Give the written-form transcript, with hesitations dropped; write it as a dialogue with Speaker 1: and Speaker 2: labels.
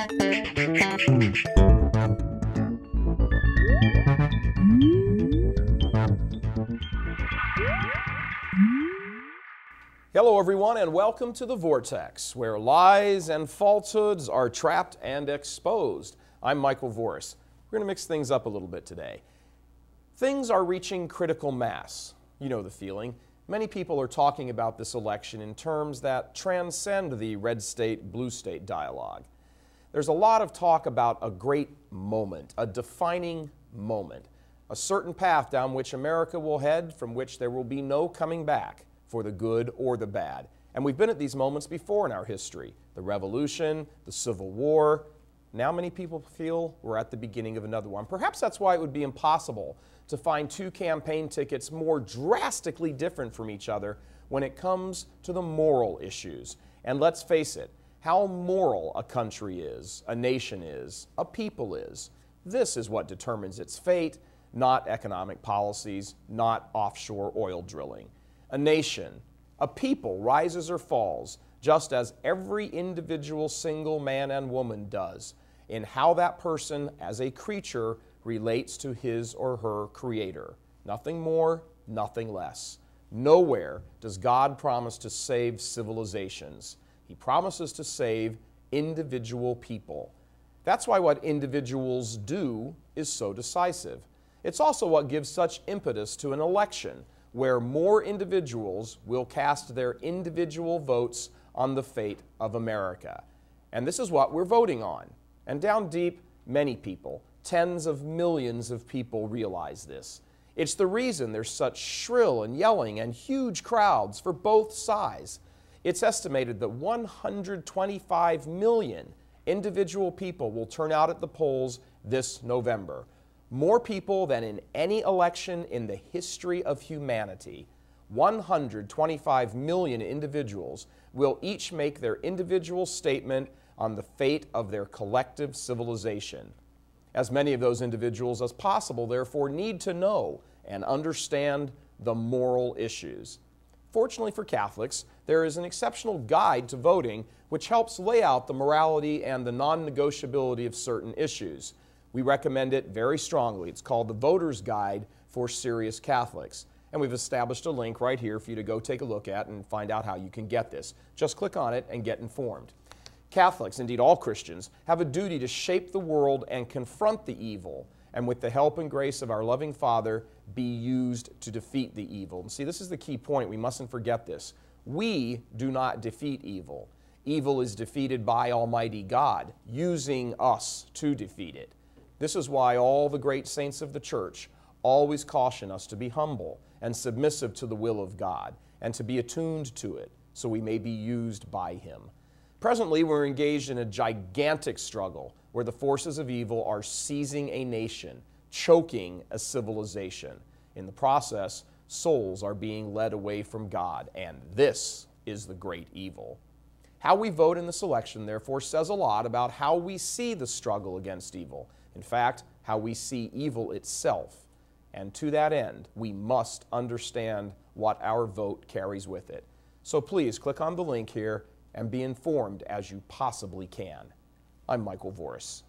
Speaker 1: Hello everyone, and welcome to the Vortex, where lies and falsehoods are trapped and exposed. I'm Michael Voris. We're going to mix things up a little bit today. Things are reaching critical mass. You know the feeling. Many people are talking about this election in terms that transcend the red state, blue state dialogue. There's a lot of talk about a great moment, a defining moment, a certain path down which America will head, from which there will be no coming back, for the good or the bad. And we've been at these moments before in our history. The Revolution, the Civil War. Now many people feel we're at the beginning of another one. Perhaps that's why it would be impossible to find two campaign tickets more drastically different from each other when it comes to the moral issues. And let's face it, how moral a country is, a nation is, a people is. This is what determines its fate, not economic policies, not offshore oil drilling. A nation, a people rises or falls just as every individual single man and woman does in how that person as a creature relates to his or her creator. Nothing more, nothing less. Nowhere does God promise to save civilizations. He promises to save individual people. That's why what individuals do is so decisive. It's also what gives such impetus to an election, where more individuals will cast their individual votes on the fate of America. And this is what we're voting on. And down deep, many people, tens of millions of people realize this. It's the reason there's such shrill and yelling and huge crowds for both sides. It's estimated that 125 million individual people will turn out at the polls this November. More people than in any election in the history of humanity. 125 million individuals will each make their individual statement on the fate of their collective civilization. As many of those individuals as possible, therefore, need to know and understand the moral issues. Fortunately for Catholics, there is an exceptional guide to voting which helps lay out the morality and the non-negotiability of certain issues. We recommend it very strongly. It's called the Voter's Guide for Serious Catholics. And we've established a link right here for you to go take a look at and find out how you can get this. Just click on it and get informed. Catholics, indeed all Christians, have a duty to shape the world and confront the evil, and with the help and grace of our loving Father, be used to defeat the evil. And see, this is the key point. We mustn't forget this. We do not defeat evil. Evil is defeated by Almighty God, using us to defeat it. This is why all the great saints of the Church always caution us to be humble and submissive to the will of God and to be attuned to it so we may be used by Him. Presently, we're engaged in a gigantic struggle where the forces of evil are seizing a nation, choking a civilization. In the process, souls are being led away from God, and this is the great evil. How we vote in this election, therefore, says a lot about how we see the struggle against evil. In fact, how we see evil itself. And to that end, we must understand what our vote carries with it. So please click on the link here and be informed as you possibly can. I'm Michael Voris.